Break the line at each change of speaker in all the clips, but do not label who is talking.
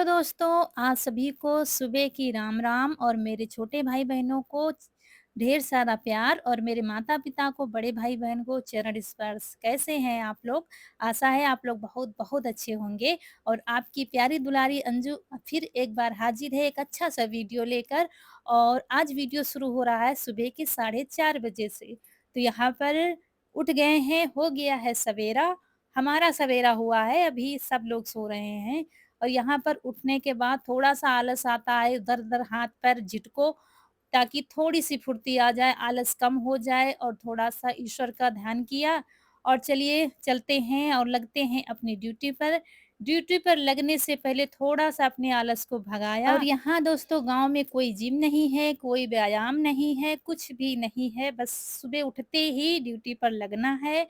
Hello दोस्तों, आप सभी को सुबह की राम राम और मेरे छोटे भाई बहनों को ढेर सारा प्यार और मेरे माता पिता को बड़े भाई बहन को चरण स्पर्श। कैसे हैं आप लोग? आशा है आप लोग बहुत बहुत अच्छे होंगे और आपकी प्यारी दुलारी अंजू फिर एक बार हाजिर है एक अच्छा सा वीडियो लेकर। और आज वीडियो शुरू हो रहा है सुबह के 4:30 बजे से। तो यहाँ पर उठ गए हैं, हो गया है सवेरा। हमारा सवेरा हुआ है, अभी सब लोग सो रहे हैं। और यहाँ पर उठने के बाद थोड़ा-सा आलस आता है, इधर-उधर हाथ-पैर झटको ताकि थोड़ी-सी फुर्ती आ जाए, आलस कम हो जाए और थोड़ा-सा ईश्वर का ध्यान किया और चलिए चलते हैं और लगते हैं अपनी ड्यूटी पर। ड्यूटी पर लगने से पहले थोड़ा-सा अपने आलस को भगाया और यहाँ दोस्तों गाँव में कोई जिम नहीं है, कोई व्यायाम नहीं है, कुछ भी नहीं है, बस सुबह उठते ही ड्यूटी पर लगना है।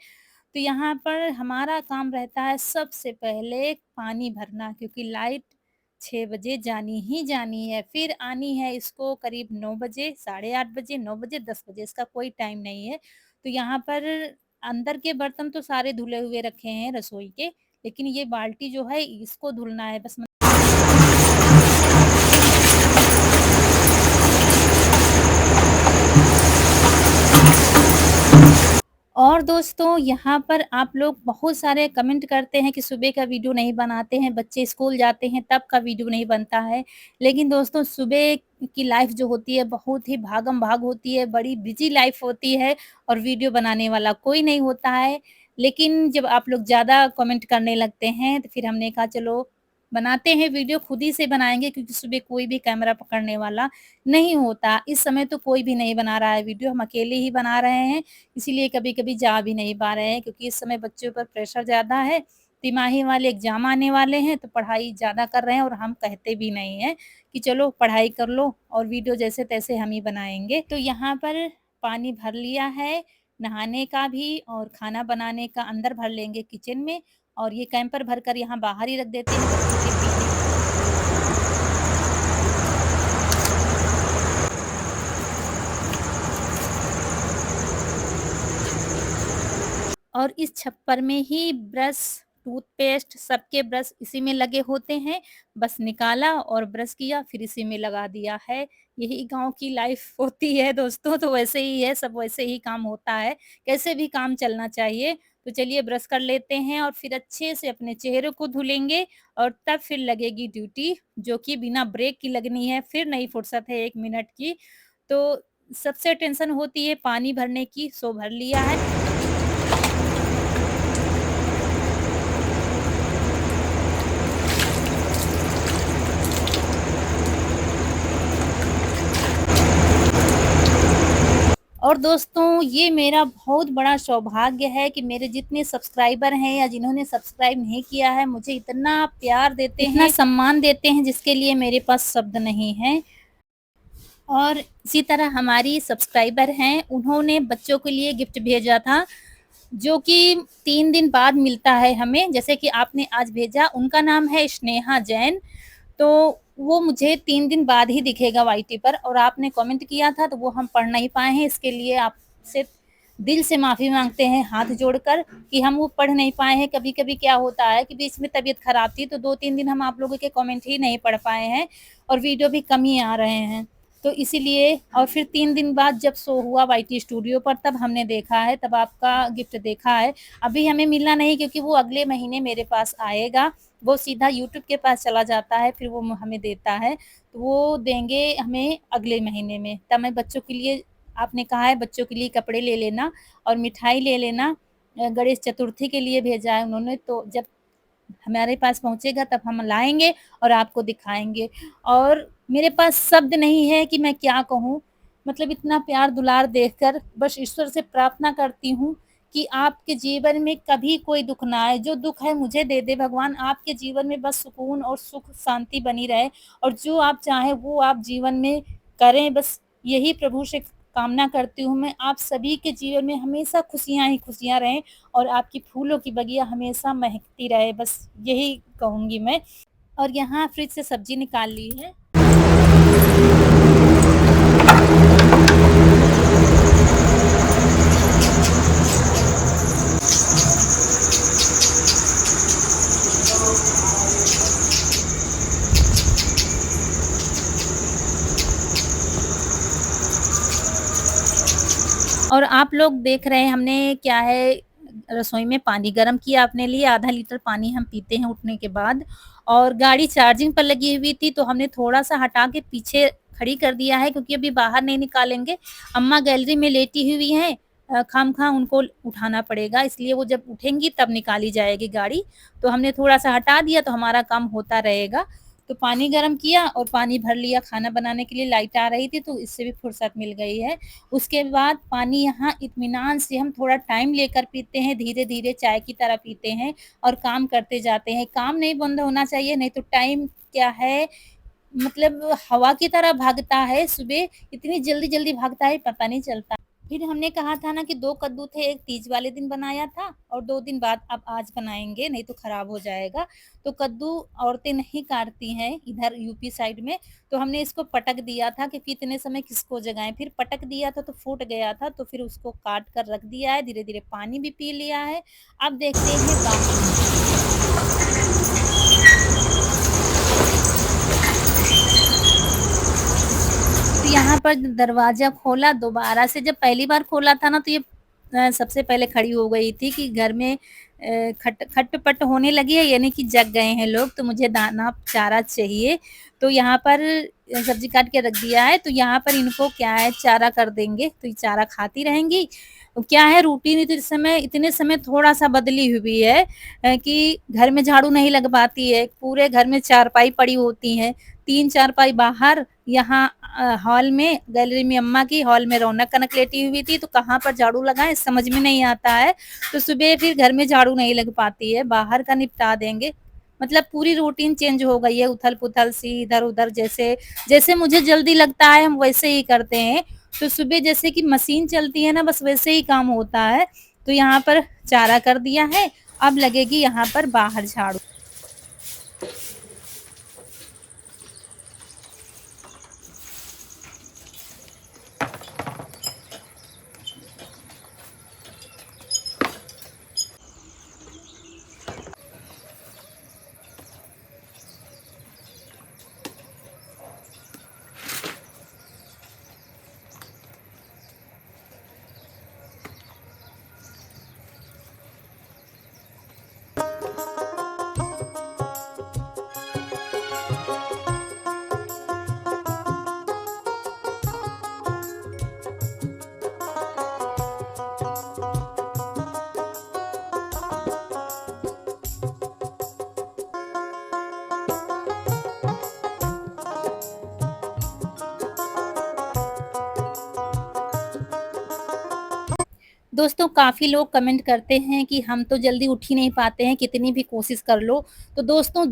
तो यहाँ पर हमारा काम रहता है सबसे पहले पानी भरना, क्योंकि लाइट 6 बजे जानी ही जानी है, फिर आनी है इसको करीब 9 बजे, साढ़े 8 बजे, 9 बजे, 10 बजे, इसका कोई टाइम नहीं है। तो यहाँ पर अंदर के बर्तन तो सारे धुले हुए रखे हैं रसोई के, लेकिन ये बाल्टी जो है इसको धुलना है बस। और दोस्तों यहाँ पर आप लोग बहुत सारे कमेंट करते हैं कि सुबह का वीडियो नहीं बनाते हैं, बच्चे स्कूल जाते हैं तब का वीडियो नहीं बनता है। लेकिन दोस्तों सुबह की लाइफ जो होती है बहुत ही भागम-भाग होती है, बड़ी बिज़ी लाइफ होती है और वीडियो बनाने वाला कोई नहीं होता है। लेकिन जब आप लोग ज़्यादा कमेंट करने लगते हैं तो फिर हमने कहा चलो बनाते हैं वीडियो, खुद ही से बनाएँगे, क्योंकि सुबह कोई भी कैमरा पकड़ने वाला नहीं होता। इस समय तो कोई भी नहीं बना रहा है वीडियो, हम अकेले ही बना रहे हैं। इसीलिए कभी-कभी जा भी नहीं पा रहे हैं, क्योंकि इस समय बच्चों पर प्रेशर ज़्यादा है। तिमाही वाले एग्ज़ाम आने वाले हैं तो पढ़ाई ज़्यादा कर रहे हैं और हम कहते भी नहीं हैं कि चलो पढ़ाई कर लो और वीडियो जैसे-तैसे हम ही बनाएँगे। तो यहाँ पर पानी भर लिया है, नहाने का भी और खाना बनाने का अंदर भर लेंगे किचन में और ये कैंपर भरकर यहाँ बाहर ही रख देते हैं बच्चों के पीने। और इस छप्पर में ही ब्रश, टूथपेस्ट सबके ब्रश इसी में लगे होते हैं। बस निकाला और ब्रश किया फिर इसी में लगा दिया है। यही गाँव की लाइफ़ होती है दोस्तों, तो वैसे ही है, सब वैसे ही काम होता है। कैसे भी काम चलना चाहिए। तो चलिए ब्रश कर लेते हैं और फिर अच्छे से अपने चेहरे को धुलेंगे और तब फिर लगेगी ड्यूटी, जो कि बिना ब्रेक की लगनी है, फिर नहीं फुर्सत है 1 मिनट की। तो सबसे टेंशन होती है पानी भरने की, सो भर लिया है। और दोस्तों ये मेरा बहुत बड़ा सौभाग्य है कि मेरे जितने सब्सक्राइबर हैं या जिन्होंने सब्सक्राइब नहीं किया है, मुझे इतना प्यार देते हैं, इतना सम्मान देते हैं, जिसके लिए मेरे पास शब्द नहीं हैं। और इसी तरह हमारी सब्सक्राइबर हैं, उन्होंने बच्चों के लिए गिफ्ट भेजा था, जो कि 3 दिन बाद मिलता है हमें। जैसे कि आपने आज भेजा, उनका नाम है स्नेहा जैन। तो वो मुझे 3 दिन बाद ही दिखेगा वाईटी पर और आपने कमेंट किया था तो वो हम पढ़ नहीं पाए हैं। इसके लिए आपसे दिल से माफ़ी माँगते हैं हाथ जोड़कर कि हम वो पढ़ नहीं पाए हैं। कभी-कभी क्या होता है कि बीच में तबीयत खराब थी तो 2-3 दिन हम आप लोगों के कमेंट ही नहीं पढ़ पाए हैं और वीडियो भी कम ही आ रहे हैं। तो इसीलिए और फिर 3 दिन बाद जब शो हुआ वाईटी स्टूडियो पर तब हमने देखा है, तब आपका गिफ्ट देखा है। अभी हमें मिला नहीं क्योंकि वो अगले महीने मेरे पास आएगा। वो सीधा यूट्यूब के पास चला जाता है, फिर वो हमें देता है। तो वो देंगे हमें अगले महीने में। तब मैं बच्चों के लिए, आपने कहा है बच्चों के लिए कपड़े ले लेना और मिठाई ले लेना। गणेश चतुर्थी के लिए भेजा है उन्होंने, तो जब हमारे पास पहुँचेगा तब हम लाएँगे और आपको दिखाएँगे। और मेरे पास शब्द नहीं है कि मैं क्या कहूँ, मतलब इतना प्यार दुलार देखकर बस ईश्वर से प्रार्थना करती हूँ कि आपके जीवन में कभी कोई दुःख ना आए। जो दुःख है मुझे दे दे भगवान, आपके जीवन में बस सुकून और सुख शांति बनी रहे और जो आप चाहें वो आप जीवन में करें, बस यही प्रभु से कामना करती हूँ मैं। आप सभी के जीवन में हमेशा खुशियाँ ही खुशियाँ रहें और आपकी फूलों की बगिया हमेशा महकती रहे, बस यही कहूँगी मैं। और यहाँ फ्रिज से सब्ज़ी निकाल ली है। और आप लोग देख रहे हैं हमने क्या है रसोई में पानी गरम किया अपने लिए, आधा लीटर पानी हम पीते हैं उठने के बाद और गाड़ी चार्जिंग पर लगी हुई थी तो हमने थोड़ा-सा हटा के पीछे खड़ी कर दिया है क्योंकि अभी बाहर नहीं निकालेंगे। अम्मा गैलरी में लेटी हुई हैं खामख़ा उनको उठाना पड़ेगा इसलिए वो जब उठेंगी तब निकाली जाएगी गाड़ी। तो हमने थोड़ा-सा हटा दिया तो हमारा काम होता रहेगा। तो पानी गरम किया और पानी भर लिया खाना बनाने के लिए, लाइट आ रही थी तो इससे भी फुर्सत मिल गई है। उसके बाद पानी यहाँ इत्मीनान से हम थोड़ा टाइम लेकर पीते हैं, धीरे-धीरे चाय की तरह पीते हैं और काम करते जाते हैं। काम नहीं बंद होना चाहिए, नहीं तो टाइम क्या है मतलब हवा की तरह भागता है, सुबह इतनी जल्दी-जल्दी भागता है पता नहीं चलता। फिर हमने कहा था ना कि 2 कद्दू थे, एक तीज वाले दिन बनाया था और 2 दिन बाद अब आज बनाएँगे, नहीं तो खराब हो जाएगा। तो कद्दू औरतें नहीं काटती हैं इधर यूपी साइड में, तो हमने इसको पटक दिया था क्योंकि इतने समय किसको जगाएँ। फिर पटक दिया था तो फूट गया था, तो फिर उसको काट कर रख दिया है, धीरे-धीरे पानी भी पी लिया है। अब देखते हैं तो यहाँ पर दरवाज़ा खोला दोबारा से जब पहली बार खोला था ना तो ये सबसे पहले खड़ी हो गई थी कि घर में खट-पट होने लगी है यानी कि जग गए हैं लोग तो मुझे दाना चारा चाहिए। तो यहाँ पर सब्ज़ी काट के रख दिया है तो यहाँ पर इनको क्या है चारा कर देंगे तो ये चारा खाती रहेंगी। क्या है रूटीन इतने समय थोड़ा-सा बदली हुई है कि घर में झाड़ू नहीं लग पाती है, पूरे घर में चारपाई पड़ी होती हैं, 3 चारपाई बाहर यहाँ हॉल में गैलरी में अम्मा की, हॉल में रौनक-कनक लेटी हुई थी, तो कहाँ पर झाड़ू लगाएँ समझ में नहीं आता है। तो सुबह फिर घर में झाड़ू नहीं लग पाती है, बाहर का निपटा देंगे। मतलब पूरी रूटीन चेंज हो गई है, उथल-पुथल सी इधर-उधर जैसे जैसे मुझे जल्दी लगता है हम वैसे ही करते हैं। तो सुबह जैसे कि मशीन चलती है ना बस वैसे ही काम होता है। तो यहाँ पर चारा कर दिया है, अब लगेगी यहाँ पर बाहर झाड़ू। दोस्तों काफ़ी लोग कमेंट करते हैं कि हम तो जल्दी उठ ही नहीं पाते हैं, कितनी भी कोशिश कर लो। तो दोस्तों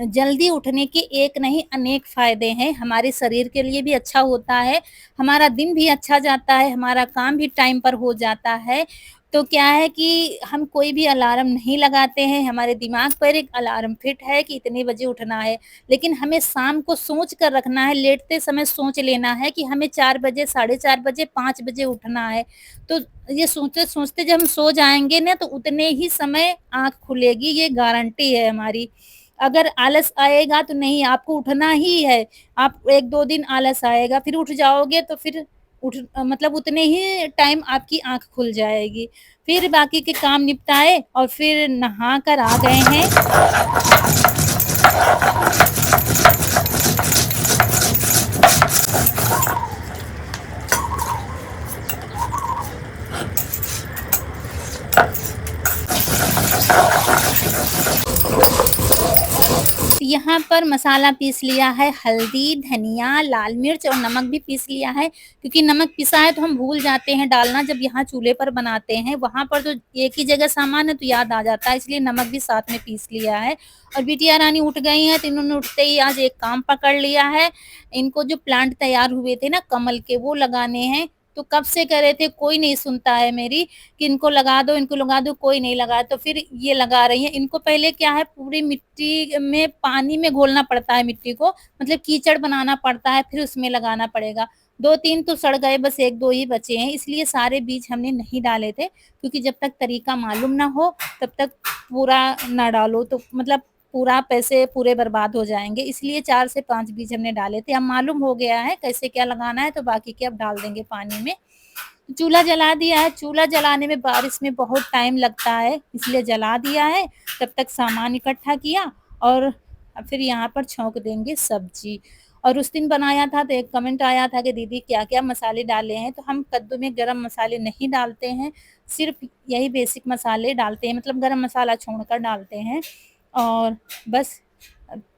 जल्दी उठने के एक नहीं अनेक फ़ायदे हैं, हमारे शरीर के लिए भी अच्छा होता है, हमारा दिन भी अच्छा जाता है, हमारा काम भी टाइम पर हो जाता है। तो क्या है कि हम कोई भी अलार्म नहीं लगाते हैं, हमारे दिमाग पर एक अलार्म फिट है कि इतने बजे उठना है। लेकिन हमें शाम को सोच कर रखना है, लेटते समय सोच लेना है कि हमें 4 बजे, साढ़े 4 बजे, 5 बजे उठना है। तो ये सोचते-सोचते जब हम सो जाएँगे ना तो उतने ही समय आँख खुलेगी, ये गारंटी है हमारी। अगर आलस आएगा तो नहीं आपको उठना ही है, आप 1-2 दिन आलस आएगा, फिर उठ जाओगे तो फिर मतलब उतने ही टाइम आपकी आँख खुल जाएगी। फिर बाकी के काम निपटाए और फिर नहा कर आ गए हैं। यहाँ पर मसाला पीस लिया है, हल्दी, धनिया, लाल मिर्च और नमक भी पीस लिया है, क्योंकि नमक पिसा है तो हम भूल जाते हैं डालना जब यहाँ चूल्हे पर बनाते हैं, वहाँ पर तो एक ही जगह सामान है तो याद आ जाता है, इसलिए नमक भी साथ में पीस लिया है। और बिटिया रानी उठ गई हैं तो इन्होंने उठते ही आज एक काम पकड़ लिया है, इनको जो प्लांट तैयार हुए थे ना कमल के वो लगाने हैं, तो कब से कह रहे थे कोई नहीं सुनता है मेरी कि इनको लगा दो, कोई नहीं लगाया तो फिर ये लगा रही हैं। इनको पहले क्या है पूरी मिट्टी में पानी में घोलना पड़ता है मिट्टी को, मतलब कीचड़ बनाना पड़ता है फिर उसमें लगाना पड़ेगा। 2-3 तो सड़ गए बस 1-2 ही बचे हैं, इसलिए सारे बीज हमने नहीं डाले थे क्योंकि जब तक तरीका मालूम ना हो तब तक पूरा ना डालो तो मतलब पूरा पैसे पूरे बर्बाद हो जाएँगे, इसलिए 4 से 5 बीज हमने डाले थे। अब मालूम हो गया है कैसे क्या लगाना है तो बाकी के अब डाल देंगे पानी में। चूल्हा जला दिया है। चूल्हा जलाने में बारिश में बहुत टाइम लगता है, इसलिए जला दिया है। तब तक सामान इकट्ठा किया और अब फिर यहाँ पर छौंक देंगे सब्जी। और उस दिन बनाया था तो एक कमेंट आया था कि दीदी क्या-क्या मसाले डाले हैं, तो हम कद्दू में गरम मसाले नहीं डालते हैं, सिर्फ़ यही बेसिक मसाले डालते हैं, मतलब गरम मसाला छोड़कर डालते हैं। और बस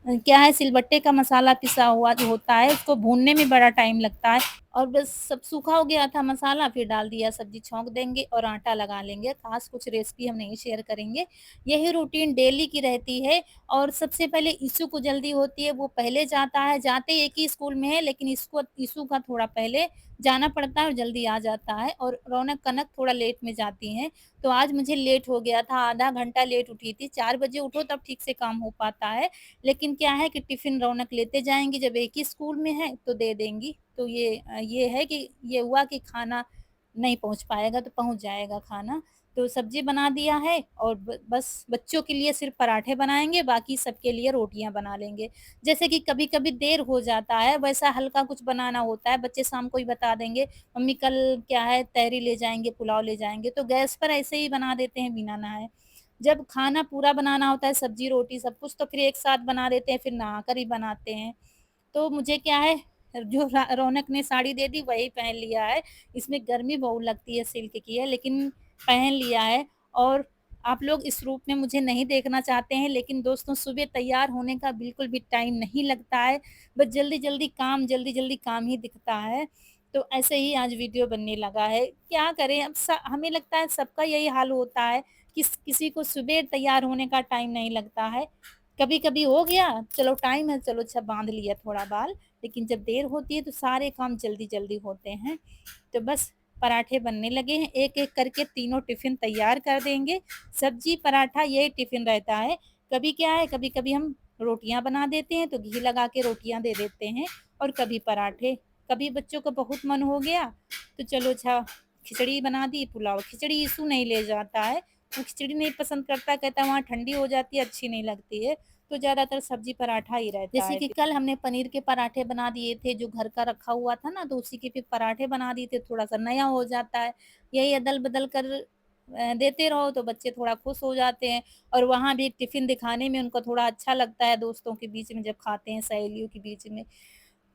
क्या है, सिलबट्टे का मसाला पिसा हुआ जो होता है, उसको भूनने में बड़ा टाइम लगता है। और बस सब सूखा हो गया था मसाला, फिर डाल दिया, सब्जी छौंक देंगे और आटा लगा लेंगे। ख़ास कुछ रेसिपी हम नहीं शेयर करेंगे। यही रूटीन डेली की रहती है। और सबसे पहले इशू को जल्दी होती है, वो पहले जाता है, जाते एक ही स्कूल में है, लेकिन इसको इशू का थोड़ा पहले जाना पड़ता है और जल्दी आ जाता है। और रौनक कनक थोड़ा लेट में जाती हैं। तो आज मुझे लेट हो गया था, आधा घंटा लेट उठी थी। 4 बजे उठो तब ठीक से काम हो पाता है। लेकिन क्या है कि टिफ़िन रौनक लेते जाएँगी, जब एक ही स्कूल में है तो दे देंगी। तो ये है कि ये हुआ कि खाना नहीं पहुँच पाएगा तो पहुँच जाएगा खाना। तो सब्ज़ी बना दिया है और ब बस बच्चों के लिए सिर्फ़ पराठे बनाएँगे, बाकी सबके लिए रोटियाँ बना लेंगे। जैसे कि कभी-कभी देर हो जाता है, वैसा हल्का कुछ बनाना होता है, बच्चे शाम को ही बता देंगे, मम्मी कल क्या है तहरी ले जाएँगे, पुलाव ले जाएँगे, तो गैस पर ऐसे ही बना देते हैं बिना नहाए। जब खाना पूरा बनाना होता है, सब्ज़ी, रोटी सब कुछ, तो फिर एक साथ बना देते हैं, फिर नहा कर ही बनाते हैं। तो मुझे क्या है, जो रौनक ने साड़ी दे दी वही पहन लिया है। इसमें गर्मी बहुत लगती है, सिल्क की है, लेकिन पहन लिया है। और आप लोग इस रूप में मुझे नहीं देखना चाहते हैं, लेकिन दोस्तों सुबह तैयार होने का बिल्कुल भी टाइम नहीं लगता है। बस जल्दी-जल्दी काम ही दिखता है। तो ऐसे ही आज वीडियो बनने लगा है। क्या करें, अब हमें लगता है सबका यही हाल होता है, किसी को सुबह तैयार होने का टाइम नहीं लगता है। कभी-कभी हो गया, चलो टाइम है, चलो अच्छा बाँध लिया थोड़ा बाल, लेकिन जब देर होती है तो सारे काम जल्दी-जल्दी होते हैं। तो बस पराठे बनने लगे हैं, एक-एक करके तीनों टिफ़िन तैयार कर देंगे। सब्ज़ी, पराठा यही टिफ़िन रहता है। कभी क्या है, कभी-कभी हम रोटियाँ बना देते हैं तो घी लगा के रोटियाँ दे देते हैं और कभी पराठे। कभी बच्चों का बहुत मन हो गया तो चलो अच्छा खिचड़ी बना दी, पुलाव। खिचड़ी इशू नहीं ले जाता है, वो खिचड़ी नहीं पसंद करता, कहता है वहाँ ठंडी हो जाती है, अच्छी नहीं लगती है। तो ज़्यादातर सब्ज़ी पराठा ही रहता है। जैसे कि कल हमने पनीर के पराठे बना दिए थे, जो घर का रखा हुआ था ना, तो उसी के फिर पराठे बना दिए थे, थोड़ा-सा नया हो जाता है। यही अदल-बदल कर देते रहो तो बच्चे थोड़ा खुश हो जाते हैं। और वहाँ भी टिफ़िन दिखाने में उनको थोड़ा अच्छा लगता है, दोस्तों के बीच में जब खाते हैं, सहेलियों के बीच में।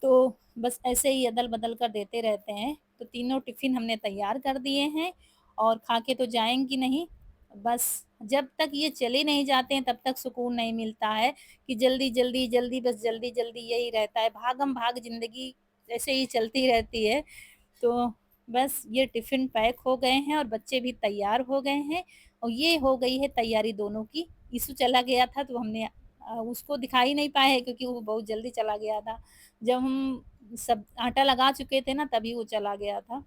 तो बस ऐसे ही अदल-बदल कर देते रहते हैं। तो तीनों टिफ़िन हमने तैयार कर दिए हैं और खा के तो जाएँगी नहीं। बस जब तक ये चले नहीं जाते हैं तब तक सुकून नहीं मिलता है कि जल्दी-जल्दी, जल्दी बस जल्दी-जल्दी यही रहता है। भागम-भाग ज़िंदगी ऐसे ही चलती रहती है। तो बस ये टिफ़िन पैक हो गए हैं और बच्चे भी तैयार हो गए हैं और ये हो गई है तैयारी दोनों की। इशू चला गया था तो हमने उसको दिखा ही नहीं पाए क्योंकि वो बहुत जल्दी चला गया था। जब हम सब आटा लगा चुके थे ना तभी वो चला गया था।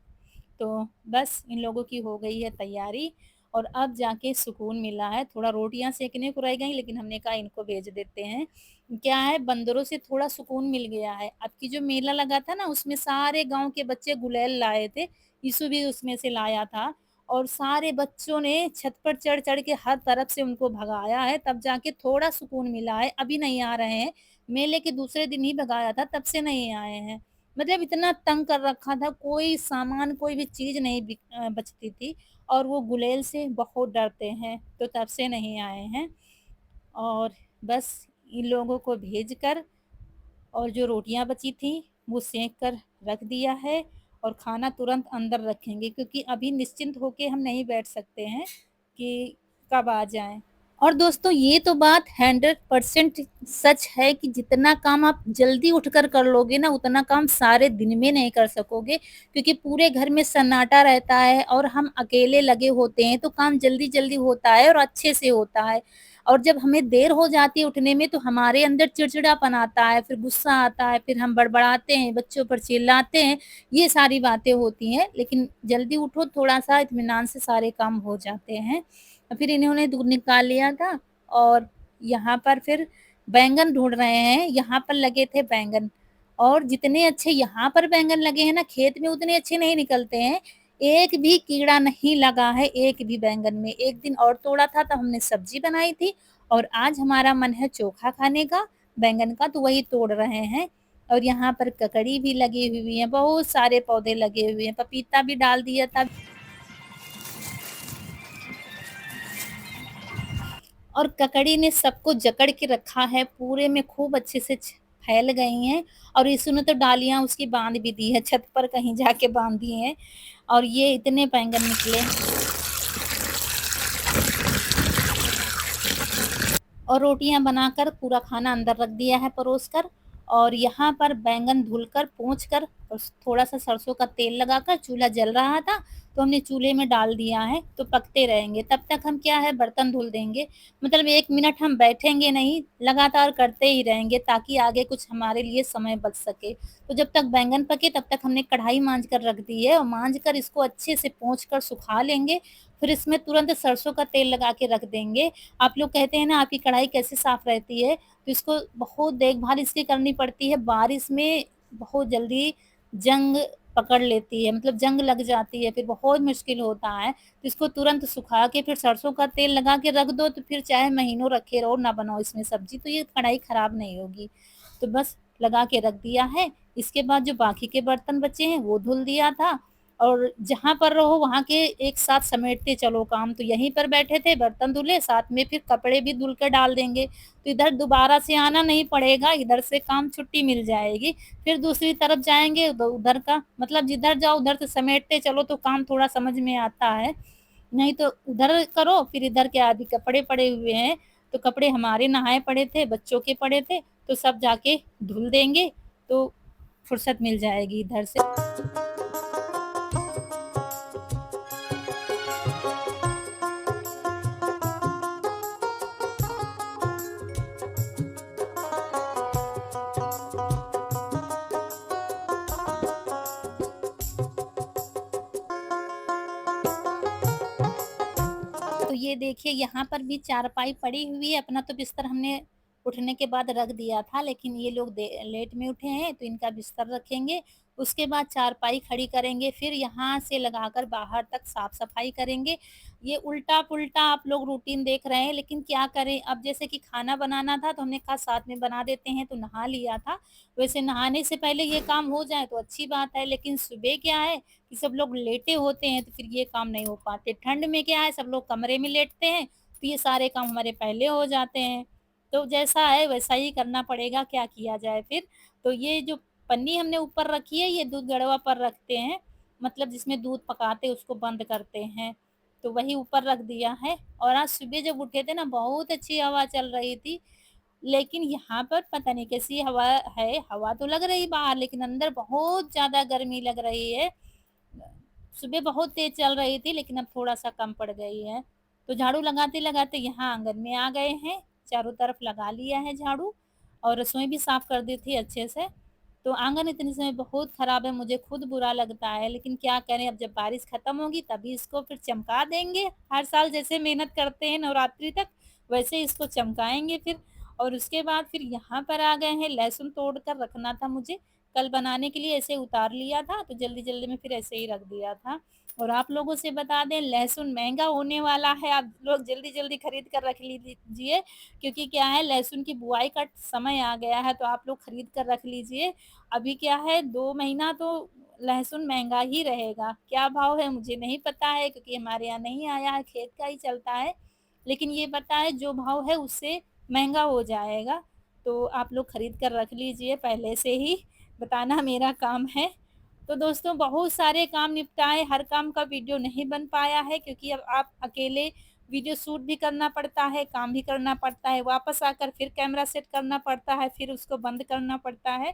तो बस इन लोगों की हो गई है तैयारी और अब जाके सुकून मिला है। थोड़ा रोटियाँ सेकने को रह गई लेकिन हमने कहा इनको भेज देते हैं। क्या है, बंदरों से थोड़ा सुकून मिल गया है। अब की जो मेला लगा था ना उसमें सारे गाँव के बच्चे गुलेल लाए थे। यीशु भी उसमें से लाया था और सारे बच्चों ने छत पर चढ़-चढ़ के हर तरफ से उनको भगाया है, तब जाके थोड़ा सुकून मिला है। अभी नहीं आ रहे हैं। मेले के दूसरे दिन ही भगाया था, तब से नहीं आए हैं। मतलब इतना तंग कर रखा था, कोई सामान, कोई भी चीज़ नहीं बचती थी और वो गुलेल से बहुत डरते हैं, तो तब से नहीं आए हैं। और बस इन लोगों को भेजकर और जो रोटियाँ बची थीं, वो सेंक कर रख दिया है और खाना तुरंत अंदर रखेंगे क्योंकि अभी निश्चिंत होके हम नहीं बैठ सकते हैं कि कब आ जाएँ। और दोस्तों ये तो बात 100% सच है कि जितना काम आप जल्दी उठकर कर लोगे ना, उतना काम सारे दिन में नहीं कर सकोगे क्योंकि पूरे घर में सन्नाटा रहता है और हम अकेले लगे होते हैं, तो काम जल्दी-जल्दी होता है और अच्छे से होता है। और जब हमें देर हो जाती है उठने में, तो हमारे अंदर चिड़चिड़ापन आता है, फिर गुस्सा आता है, फिर हम बड़बड़ाते हैं, बच्चों पर चिल्लाते हैं, ये सारी बातें होती हैं। लेकिन जल्दी उठो, थोड़ा-सा इत्मीनान से सारे काम हो जाते हैं। फिर इन्होंने दूध निकाल लिया था और यहाँ पर फिर बैंगन ढूँढ रहे हैं, यहाँ पर लगे थे बैंगन और जितने अच्छे यहाँ पर बैंगन लगे हैं ना, खेत में उतने अच्छे नहीं निकलते हैं। एक भी कीड़ा नहीं लगा है, एक भी बैंगन में। एक दिन और तोड़ा था तो हमने सब्ज़ी बनाई थी और आज हमारा मन है चोखा खाने का, बैंगन का, तो वही तोड़ रहे हैं। और यहाँ पर ककड़ी भी लगी हुई है, बहुत सारे पौधे लगे हुए हैं, पपीता भी डाल दिया था। और ककड़ी ने सबको जकड़ के रखा है, पूरे में खूब अच्छे से फैल गई हैं। और इसने तो डालियाँ उसकी बाँध भी दी है, छत पर कहीं जाके बाँध दी हैं। और ये इतने बैंगन निकले और रोटियाँ बनाकर पूरा खाना अंदर रख दिया है परोस कर। और यहाँ पर बैंगन धुलकर, पोंछकर और थोड़ा-सा सरसों का तेल लगाकर, चूल्हा जल रहा था, तो हमने चूल्हे में डाल दिया है, तो पकते रहेंगे। तब तक हम क्या है बर्तन धुल देंगे, मतलब 1 मिनट हम बैठेंगे नहीं, लगातार करते ही रहेंगे ताकि आगे कुछ हमारे लिए समय बच सके। तो जब तक बैंगन पके तब तक हमने कढ़ाई माँज कर रख दी है और माँज कर इसको अच्छे से पोंछ कर सुखा लेंगे, फिर इसमें तुरंत सरसों का तेल लगा के रख देंगे। आप लोग कहते हैं ना आपकी कढ़ाई कैसे साफ रहती है, तो इसको बहुत देखभाल इसकी करनी पड़ती है। बारिश में बहुत जल्दी जंग पकड़ लेती है, मतलब जंग लग जाती है, फिर बहुत मुश्किल होता है। तो इसको तुरंत सुखा के फिर सरसों का तेल लगा के रख दो, तो फिर चाहे महीनों रखे रहो, ना बनाओ इसमें सब्ज़ी, तो ये कढ़ाई खराब नहीं होगी। तो बस लगा के रख दिया है। इसके बाद जो बाकी के बर्तन बचे हैं वो धुल दिया था। और जहाँ पर रहो वहाँ के एक साथ समेटते चलो काम, तो यहीं पर बैठे थे, बर्तन धुले, साथ में फिर कपड़े भी धुल कर डाल देंगे, तो इधर दोबारा से आना नहीं पड़ेगा, इधर से काम छुट्टी मिल जाएगी। फिर दूसरी तरफ जाएँगे तो उधर का मतलब जिधर जाओ उधर से समेटते चलो तो काम थोड़ा समझ में आता है। नहीं तो उधर करो, फिर इधर क्या अभी कपड़े पड़े हुए हैं, तो कपड़े हमारे नहाए पड़े थे, बच्चों के पड़े थे, तो सब जाके धुल देंगे, तो फुर्सत मिल जाएगी इधर से। तो ये देखिए यहाँ पर भी चारपाई पड़ी हुई है, अपना तो बिस्तर हमने उठने के बाद रख दिया था, लेकिन ये लोग लेट में उठे हैं तो इनका बिस्तर रखेंगे। उसके बाद चारपाई खड़ी करेंगे, फिर यहाँ से लगाकर बाहर तक साफ-सफाई करेंगे। ये उल्टा-पुल्टा आप लोग रूटीन देख रहे हैं, लेकिन क्या करें, अब जैसे कि खाना बनाना था तो हमने कहा साथ में बना देते हैं, तो नहा लिया था। वैसे नहाने से पहले ये काम हो जाए तो अच्छी बात है, लेकिन सुबह क्या है कि सब लोग लेटे होते हैं तो फिर ये काम नहीं हो पाते। ठंड में क्या है सब लोग कमरे में लेटते हैं, तो ये सारे काम हमारे पहले हो जाते हैं। तो जैसा है वैसा ही करना पड़ेगा, क्या किया जाए फिर। तो ये जो पन्नी हमने ऊपर रखी है ये दूध गड़वा पर रखते हैं, मतलब जिसमें दूध पकाते उसको बंद करते हैं, तो वही ऊपर रख दिया है। और आज सुबह जब उठे थे ना बहुत अच्छी हवा चल रही थी, लेकिन यहाँ पर पता नहीं कैसी हवा है, हवा तो लग रही बाहर लेकिन अंदर बहुत ज़्यादा गर्मी लग रही है। सुबह बहुत तेज़ चल रही थी लेकिन अब थोड़ा-सा कम पड़ गई है। तो झाड़ू लगाते-लगाते यहाँ आँगन में आ गए हैं, चारों तरफ लगा लिया है झाड़ू और रसोई भी साफ़ कर दी थी अच्छे से। तो आँगन इतने समय बहुत ख़राब है, मुझे खुद बुरा लगता है, लेकिन क्या करें अब जब बारिश ख़त्म होगी तभी इसको फिर चमका देंगे। हर साल जैसे मेहनत करते हैं नवरात्रि तक, वैसे इसको चमकाएँगे फिर। और उसके बाद फिर यहाँ पर आ गए हैं, लहसुन तोड़ कर रखना था मुझे, कल बनाने के लिए ऐसे उतार लिया था, तो जल्दी-जल्दी में फिर ऐसे ही रख दिया था। और आप लोगों से बता दें लहसुन महँगा होने वाला है, आप लोग जल्दी-जल्दी खरीद कर रख लीजिए, क्योंकि क्या है लहसुन की बुआई का समय आ गया है, तो आप लोग खरीद कर रख लीजिए। अभी क्या है 2 महीना तो लहसुन महँगा ही रहेगा, क्या भाव है मुझे नहीं पता है क्योंकि हमारे यहाँ नहीं आया है, खेत का ही चलता है। लेकिन ये पता है जो भाव है उससे महँगा हो जाएगा, तो आप लोग खरीद कर रख लीजिए पहले से ही, बताना मेरा काम है। तो दोस्तों बहुत सारे काम निपटाए, हर काम का वीडियो नहीं बन पाया है क्योंकि अब आप अकेले वीडियो शूट भी करना पड़ता है, काम भी करना पड़ता है, वापस आकर फिर कैमरा सेट करना पड़ता है, फिर उसको बंद करना पड़ता है।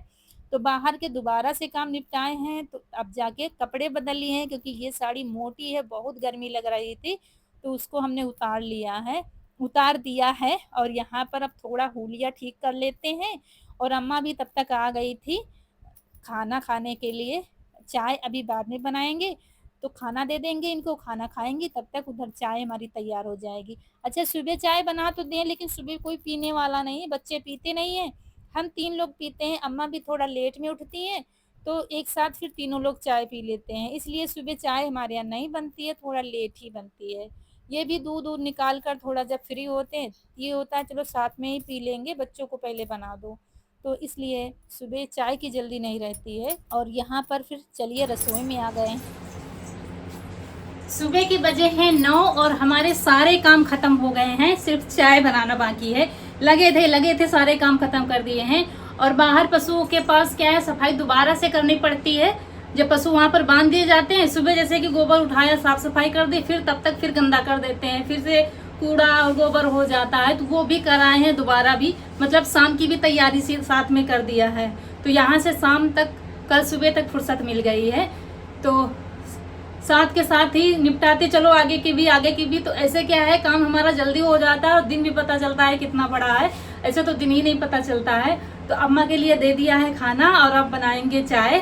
तो बाहर के दोबारा से काम निपटाए हैं, तो अब जाके कपड़े बदल लिए हैं क्योंकि ये साड़ी मोटी है, बहुत गर्मी लग रही थी, तो उसको हमने उतार दिया है और यहाँ पर अब थोड़ा हुलिया ठीक कर लेते हैं। और अम्मा भी तब तक आ गई थी खाना खाने के लिए, चाय अभी बाद में बनाएँगे, तो खाना दे देंगे इनको, खाना खाएँगी तब तक उधर चाय हमारी तैयार हो जाएगी। अच्छा सुबह चाय बना तो दें लेकिन सुबह कोई पीने वाला नहीं है, बच्चे पीते नहीं हैं, हम 3 लोग पीते हैं, अम्मा भी थोड़ा लेट में उठती हैं, तो एक साथ फिर तीनों लोग चाय पी लेते हैं, इसलिए सुबह चाय हमारे यहाँ नहीं बनती है, थोड़ा लेट ही बनती है। ये भी दूध-वूध निकाल कर थोड़ा जब फ्री होते हैं, ये होता है चलो साथ में ही पी लेंगे, बच्चों को पहले बना दो। तो इसलिए सुबह चाय की जल्दी नहीं रहती है। और यहाँ पर फिर चलिए रसोई में आ गए। सुबह के बजे हैं 9 और हमारे सारे काम खत्म हो गए हैं, सिर्फ चाय बनाना बाकी है। लगे थे सारे काम खत्म कर दिए हैं। और बाहर पशुओं के पास क्या है, सफाई दोबारा से करनी पड़ती है। जब पशु वहां पर बांध दिए जाते हैं, सुबह जैसे कि गोबर उठाया, साफ सफाई कर दी, फिर तब तक फिर गंदा कर देते हैं, फिर से कूड़ा और गोबर हो जाता है, तो वो भी कराए हैं दोबारा भी। मतलब शाम की भी तैयारी से साथ में कर दिया है। तो यहाँ से शाम तक, कल सुबह तक फुर्सत मिल गई है। तो साथ के साथ ही निपटाते चलो आगे की भी। तो ऐसे क्या है, काम हमारा जल्दी हो जाता है और दिन भी पता चलता है कितना बड़ा है। ऐसे तो दिन ही नहीं पता चलता है। तो अम्मा के लिए दे दिया है खाना और अब बनाएंगे चाय,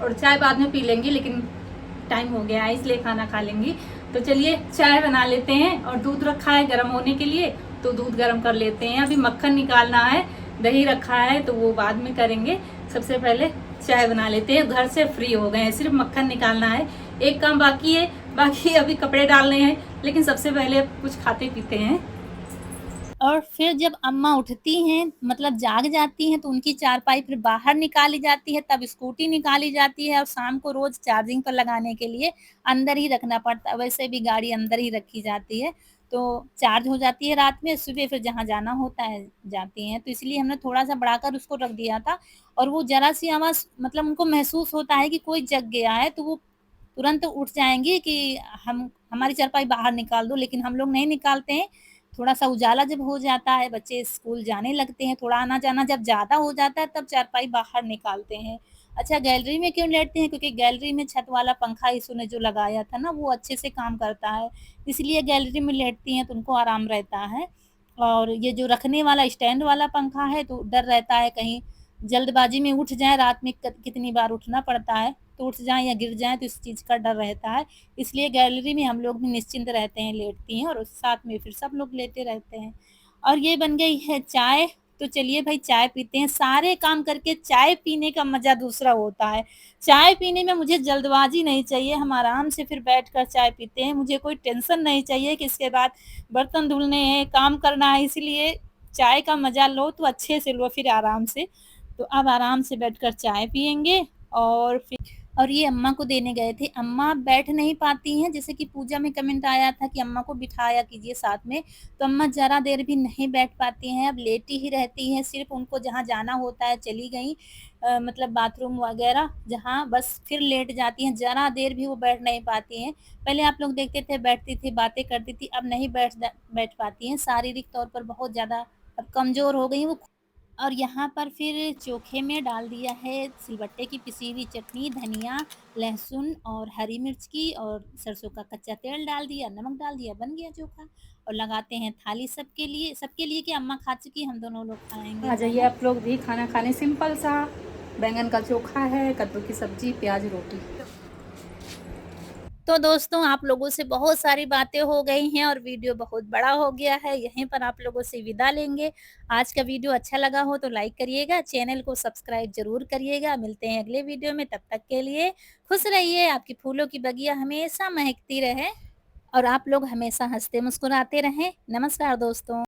और चाय बाद में पी लेंगी, लेकिन टाइम हो गया है इसलिए खाना खा लेंगी। तो चलिए चाय बना लेते हैं। और दूध रखा है गर्म होने के लिए, तो दूध गर्म कर लेते हैं। अभी मक्खन निकालना है, दही रखा है तो वो बाद में करेंगे। सबसे पहले चाय बना लेते हैं। घर से फ्री हो गए हैं, सिर्फ मक्खन निकालना है, एक काम बाकी है। बाकी अभी कपड़े डालने हैं, लेकिन सबसे पहले कुछ खाते पीते हैं। और फिर जब अम्मा उठती हैं, मतलब जाग जाती हैं, तो उनकी चारपाई फिर बाहर निकाली जाती है, तब स्कूटी निकाली जाती है। और शाम को रोज चार्जिंग पर लगाने के लिए अंदर ही रखना पड़ता है, वैसे भी गाड़ी अंदर ही रखी जाती है। तो चार्ज हो जाती है रात में, सुबह फिर जहाँ जाना होता है जाती हैं। तो इसलिए हमने थोड़ा सा बढ़ाकर उसको रख दिया था। और वो जरा सी आवाज, मतलब उनको महसूस होता है कि कोई जग गया है, तो वो तुरंत उठ जाएंगी कि हम हमारी चारपाई बाहर निकाल दो, लेकिन हम लोग नहीं निकालते हैं। थोड़ा-सा उजाला जब हो जाता है, बच्चे स्कूल जाने लगते हैं, थोड़ा आना-जाना जब ज़्यादा हो जाता है, तब चारपाई बाहर निकालते हैं। अच्छा, गैलरी में क्यों लेटते हैं? क्योंकि गैलरी में छत वाला पंखा यीशु ने जो लगाया था ना, वो अच्छे से काम करता है, इसलिए गैलरी में लेटती हैं, तो उनको आराम रहता है। और ये जो रखने वाला स्टैंड वाला पंखा है, तो डर रहता है कहीं जल्दबाजी में उठ जाएँ, रात में कितनी बार उठना पड़ता है, तो उठ जाएँ या गिर जाएँ, तो इस चीज़ का डर रहता है। इसलिए गैलरी में हम लोग भी निश्चिंत रहते हैं, लेटती हैं और साथ में फिर सब लोग लेटे रहते हैं। और ये बन गई है चाय, तो चलिए भाई चाय पीते हैं। सारे काम करके चाय पीने का मज़ा दूसरा होता है। चाय पीने में मुझे जल्दबाज़ी नहीं चाहिए, हम आराम से फिर बैठकर चाय पीते हैं। मुझे कोई टेंशन नहीं चाहिए कि इसके बाद बर्तन धुलने हैं, काम करना है, इसलिए चाय का मज़ा लो तो अच्छे से लो, फिर आराम से। तो अब आराम से बैठकर चाय पिएँगे। और फिर और ये अम्मा को देने गए थे। अम्मा बैठ नहीं पाती हैं, जैसे कि पूजा में कमेंट आया था कि अम्मा को बिठाया कीजिए साथ में, तो अम्मा ज़रा देर भी नहीं बैठ पाती हैं, अब लेटी ही रहती हैं, सिर्फ़ उनको जहाँ जाना होता है चली गईं, मतलब बाथरूम वगैरह जहाँ, बस फिर लेट जाती हैं, ज़रा देर भी वो बैठ नहीं पाती हैं। पहले आप लोग देखते थे बैठती थी, बातें करती थी, अब नहीं बैठ पाती हैं, शारीरिक तौर पर बहुत ज़्यादा अब कमज़ोर हो गई हैं वो। और यहाँ पर फिर चोखे में डाल दिया है सिलबट्टे की पिसी हुई चटनी, धनिया, लहसुन और हरी मिर्च की, और सरसों का कच्चा तेल डाल दिया, नमक डाल दिया, बन गया चोखा। और लगाते हैं थाली सबके लिए कि अम्मा खा चुकी, हम दोनों लोग खाएँगे
आ जाइए
खाना।
आप लोग भी खाना खाने। सिंपल सा बैंगन का चोखा है, कद्दू की सब्जी, प्याज, रोटी।
तो दोस्तों, आप लोगों से बहुत सारी बातें हो गई हैं और वीडियो बहुत बड़ा हो गया है, यहीं पर आप लोगों से विदा लेंगे। आज का वीडियो अच्छा लगा हो तो लाइक करिएगा, चैनल को सब्सक्राइब ज़रूर करिएगा। मिलते हैं अगले वीडियो में, तब तक के लिए खुश रहिए, आपकी फूलों की बगिया हमेशा महकती रहे और आप लोग हमेशा हँसते मुस्कुराते रहें। नमस्कार दोस्तों।